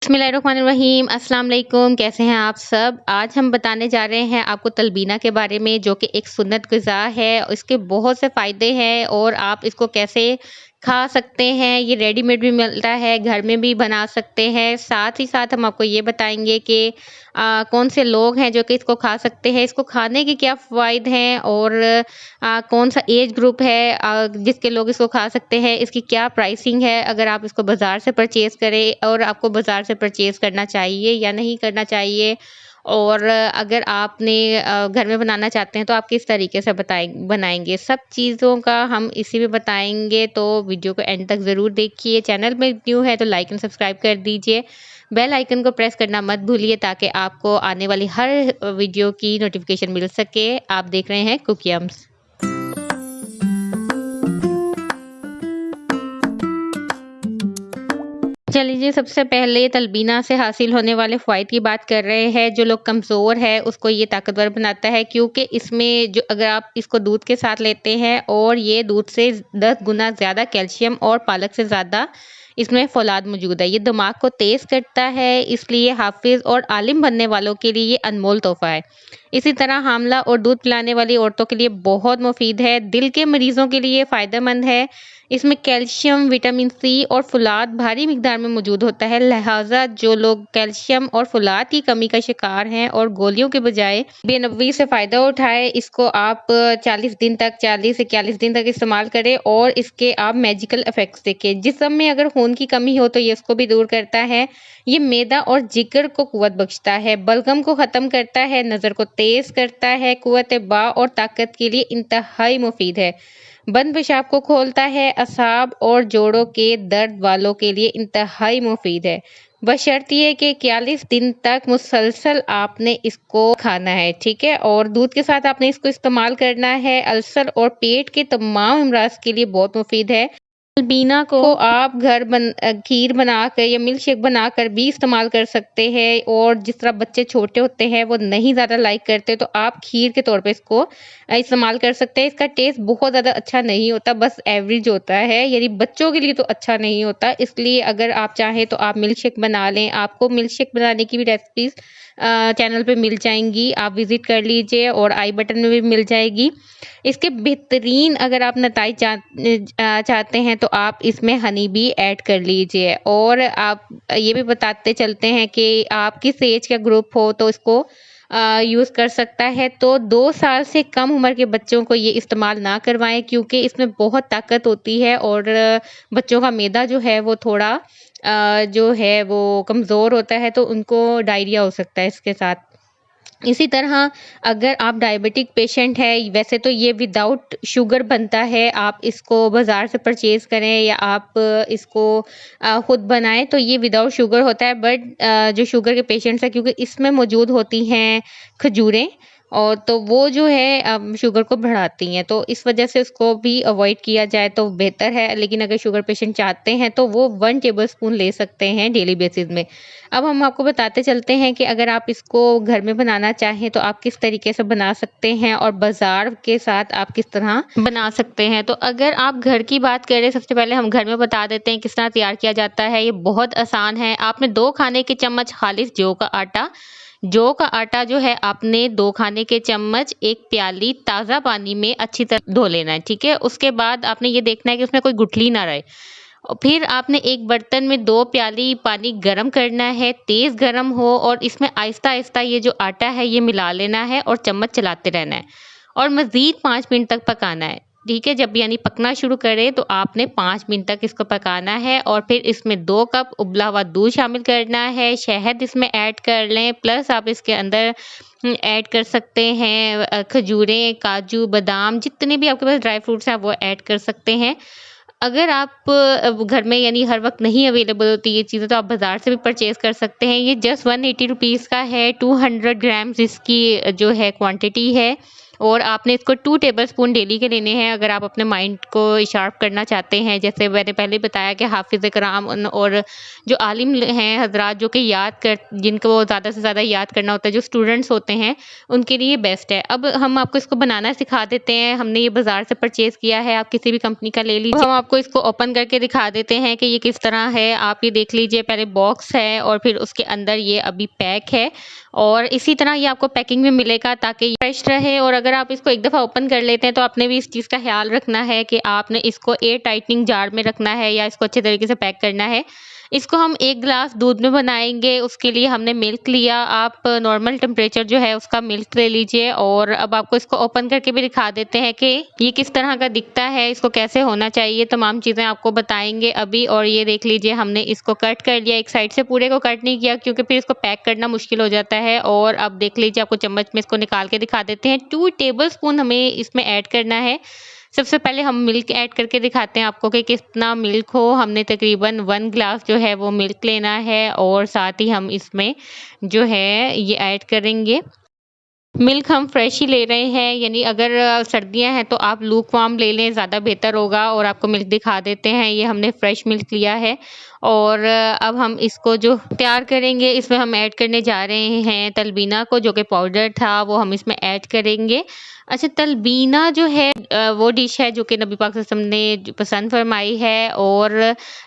बिस्मिल्लाहिर्रहमानिर्रहीम अस्सलाम वालेकुम। कैसे हैं आप सब। आज हम बताने जा रहे हैं आपको तलबीना के बारे में, जो कि एक सुन्नत ग़िज़ा है। इसके बहुत से फ़ायदे हैं और आप इसको कैसे खा सकते हैं। ये रेडीमेड भी मिलता है, घर में भी बना सकते हैं। साथ ही साथ हम आपको ये बताएंगे कि कौन से लोग हैं जो कि इसको खा सकते हैं, इसको खाने के क्या फ़वाइद हैं और कौन सा एज ग्रुप है जिसके लोग इसको खा सकते हैं, इसकी क्या प्राइसिंग है अगर आप इसको बाज़ार से परचेज़ करें और आपको बाज़ार से परचेज़ करना चाहिए या नहीं करना चाहिए। और अगर आपने घर में बनाना चाहते हैं तो आप किस तरीके से बनाएँगे। सब चीज़ों का हम इसी में बताएँगे, तो वीडियो को एंड तक ज़रूर देखिए। चैनल में न्यू है तो लाइक एंड सब्सक्राइब कर दीजिए। बेल आइकन को प्रेस करना मत भूलिए ताकि आपको आने वाली हर वीडियो की नोटिफ़िकेशन मिल सके। आप देख रहे हैं कुकियम्स। चलिए सबसे पहले तलबीना से हासिल होने वाले फ़वाइद की बात कर रहे हैं। जो लोग कमज़ोर है उसको ये ताकतवर बनाता है, क्योंकि इसमें जो अगर आप इसको दूध के साथ लेते हैं और ये दूध से 10 गुना ज़्यादा कैल्शियम और पालक से ज़्यादा इसमें फ़ौलाद मौजूद है। ये दिमाग को तेज़ करता है, इसलिए हाफ़िज़ और आलिम बनने वालों के लिए ये अनमोल तोहफ़ा है। इसी तरह हामला और दूध पिलाने वाली औरतों के लिए बहुत मुफ़ीद है। दिल के मरीज़ों के लिए फ़ायदेमंद है। इसमें कैल्शियम, विटामिन सी और फ़ोलाद भारी मिक़दार में मौजूद होता है। लिहाज़ा जो लोग कैल्शियम और फ़ोलाद की कमी का शिकार हैं और गोलियों के बजाय बेनबी से फ़ायदा उठाएँ, इसको आप 40 दिन तक 40 से 41 दिन तक इस्तेमाल करें और इसके आप मैजिकल इफ़ेक्ट्स देखें। जिस्म में अगर खून की कमी हो तो ये इसको भी दूर करता है। ये मैदा और जिगर को क़ुव्वत बख्शता है, बलगम को ख़त्म करता है, नज़र को तेज़ करता है, क़ुव्वत-ए-बा और ताकत के लिए इंतहाई मुफ़ीद है। बंद पेशाब को खोलता है, असाब और जोड़ों के दर्द वालों के लिए इंतहाई मुफ़ीद है। बशर्त ये कि 41 दिन तक मुसलसल आपने इसको खाना है, ठीक है? और दूध के साथ आपने इसको इस्तेमाल करना है। अल्सर और पेट के तमाम अमराज़ के लिए बहुत मुफ़ीद है। तलबीना को आप खीर बनाकर या मिल्क शेक बनाकर भी इस्तेमाल कर सकते हैं, और जिस तरह बच्चे छोटे होते हैं वो नहीं ज़्यादा लाइक करते, तो आप खीर के तौर पे इसको इस्तेमाल कर सकते हैं। इसका टेस्ट बहुत ज़्यादा अच्छा नहीं होता, बस एवरेज होता है, यानी बच्चों के लिए तो अच्छा नहीं होता। इसलिए अगर आप चाहें तो आप मिल्क शेक बना लें। आपको मिल्क शेक बनाने की भी रेसिपीज़ चैनल पे मिल जाएँगी, आप विज़िट कर लीजिए और आई बटन में भी मिल जाएगी। इसके बेहतरीन अगर आप नताइज चाहते हैं तो आप इसमें हनी भी ऐड कर लीजिए। और आप ये भी बताते चलते हैं कि आप किस एज का ग्रुप हो तो इसको यूज़ कर सकता है। तो 2 साल से कम उम्र के बच्चों को ये इस्तेमाल ना करवाएँ, क्योंकि इसमें बहुत ताकत होती है और बच्चों का मैदा जो है वो थोड़ा जो है वो कमज़ोर होता है, तो उनको डायरिया हो सकता है इसके साथ। इसी तरह अगर आप डायबिटिक पेशेंट हैं, वैसे तो ये विदाउट शुगर बनता है, आप इसको बाज़ार से परचेज़ करें या आप इसको खुद बनाएँ तो ये विदाउट शुगर होता है। बट जो शुगर के पेशेंट्स हैं, क्योंकि इसमें मौजूद होती हैं खजूरें, और तो वो जो है शुगर को बढ़ाती हैं, तो इस वजह से उसको भी अवॉइड किया जाए तो बेहतर है। लेकिन अगर शुगर पेशेंट चाहते हैं तो वो 1 टेबलस्पून ले सकते हैं डेली बेसिस में। अब हम आपको बताते चलते हैं कि अगर आप इसको घर में बनाना चाहें तो आप किस तरीके से बना सकते हैं और बाज़ार के साथ आप किस तरह बना सकते हैं। तो अगर आप घर की बात करें, सबसे पहले हम घर में बता देते हैं किस तरह तैयार किया जाता है। ये बहुत आसान है। आपने 2 खाने के चम्मच खालिस जौ का आटा जो है आपने 2 खाने के चम्मच 1 प्याली ताज़ा पानी में अच्छी तरह धो लेना है, ठीक है? उसके बाद आपने ये देखना है कि उसमें कोई गुठली ना रहे। और फिर आपने एक बर्तन में 2 प्याली पानी गरम करना है, तेज़ गरम हो, और इसमें आहिस्ता-आहिस्ता ये जो आटा है ये मिला लेना है और चम्मच चलाते रहना है और मज़ीद 5 मिनट तक पकाना है, ठीक है? जब यानी पकना शुरू करे तो आपने 5 मिनट तक इसको पकाना है और फिर इसमें 2 कप उबला हुआ दूध शामिल करना है, शहद इसमें ऐड कर लें, प्लस आप इसके अंदर ऐड कर सकते हैं खजूरें, काजू, बादाम, जितने भी आपके पास ड्राई फ्रूट्स हैं वो ऐड कर सकते हैं। अगर आप घर में यानी हर वक़्त नहीं अवेलेबल होती ये चीज़ें, तो आप बाज़ार से भी परचेज़ कर सकते हैं। ये जस्ट 180 रुपीज़ का है, 200 ग्राम्स इसकी जो है क्वांटिटी है। और आपने इसको 2 टेबलस्पून डेली के लेने हैं अगर आप अपने माइंड को शार्प करना चाहते हैं। जैसे मैंने पहले बताया कि हाफ़िज़ कुरान और जो आलिम हैं हज़रात जो कि जिनको ज़्यादा से ज़्यादा याद करना होता है, जो स्टूडेंट्स होते हैं, उनके लिए बेस्ट है। अब हम आपको इसको बनाना सिखा देते हैं। हमने ये बाज़ार से परचेज़ किया है, आप किसी भी कंपनी का ले लीजिए। हम आपको इसको ओपन करके दिखा देते हैं कि ये किस तरह है। आप ये देख लीजिए, पहले बॉक्स है और फिर उसके अंदर ये अभी पैक है और इसी तरह ये आपको पैकिंग में मिलेगा ताकि ये फ्रेश रहे। और अगर आप इसको एक दफ़ा ओपन कर लेते हैं तो आपने भी इस चीज़ का ख़्याल रखना है कि आपने इसको एयर टाइटनिंग जार में रखना है या इसको अच्छे तरीके से पैक करना है। इसको हम 1 ग्लास दूध में बनाएँगे, उसके लिए हमने मिल्क लिया। आप नॉर्मल टेम्परेचर जो है उसका मिल्क ले लीजिए और अब आपको इसको ओपन करके भी दिखा देते हैं कि ये किस तरह का दिखता है, इसको कैसे होना चाहिए, तमाम चीज़ें आपको बताएँगे अभी। और ये देख लीजिए, हमने इसको कट कर लिया, एक साइड से पूरे को कट नहीं किया क्योंकि फिर इसको पैक करना मुश्किल हो जाता है। और अब देख लीजिए, आपको चम्मच में इसको निकाल के दिखा देते हैं। 2 टेबलस्पून हमें इसमें ऐड करना है। सबसे पहले हम मिल्क ऐड करके दिखाते हैं आपको कि कितना मिल्क हो। हमने तकरीबन 1 ग्लास जो है वो मिल्क लेना है और साथ ही हम इसमें जो है ये ऐड करेंगे। मिल्क हम फ्रेश ही ले रहे हैं, यानी अगर सर्दियाँ हैं तो आप लूक वार्म ले लें, ज़्यादा बेहतर होगा। और आपको मिल्क दिखा देते हैं, ये हमने फ्रेश मिल्क लिया है। और अब हम इसको जो तैयार करेंगे, इसमें हम ऐड करने जा रहे हैं तलबीना को, जो कि पाउडर था वो हम इसमें ऐड करेंगे। अच्छा, तलबीना जो है वो डिश है जो कि नबी पाक सल्लल्लाहु अलैहि वसल्लम ने पसंद फरमाई है और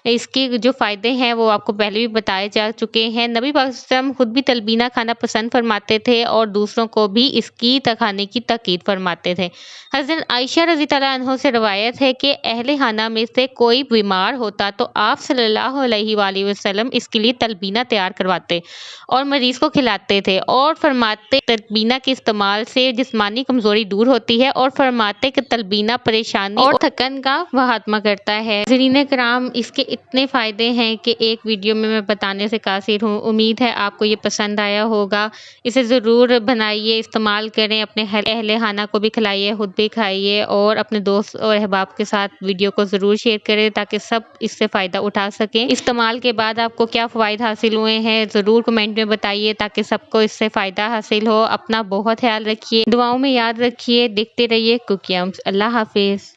इसके जो फ़ायदे हैं वो आपको पहले भी बताए जा चुके हैं। नबी पाक सल्लल्लाहु अलैहि वसल्लम खुद भी तलबीना खाना पसंद फरमाते थे और दूसरों को भी इसकी खाने की ताकीद फरमाते थे। हज़रत आयशा रज़ी अल्लाह अन्हा से रवायत है कि अहले खाना में से कोई बीमार होता तो आप सल्लल्लाहु अलैहि वसल्लम इसके लिए तलबीना तैयार करवाते और मरीज़ को खिलाते थे और फरमाते तलबीना के इस्तेमाल से जिस्मानी कमज़ोरी दूर होती है और फरमाते कि तलबीना परेशानी और थकन का खात्मा करता है। नाज़रीन किराम, इसके इतने फ़ायदे हैं कि एक वीडियो में मैं बताने से कासिर हूँ। उम्मीद है आपको ये पसंद आया होगा। इसे ज़रूर बनाइए, इस्तेमाल करें, अपने अहले खाना को भी खिलाइए, खुद भी खाइए और अपने दोस्त और अहबाब के साथ वीडियो को ज़रूर शेयर करें ताकि सब इससे फ़ायदा उठा सकें। इस्तेमाल के बाद आपको क्या फ़वाइद हासिल हुए हैं ज़रूर कमेंट में बताइए ताकि सबको इससे फ़ायदा हासिल हो। अपना बहुत ख्याल रखिए, दुआओं में याद रखिए, देखते रहिए कुकियम्स। अल्लाह हाफ़िज़।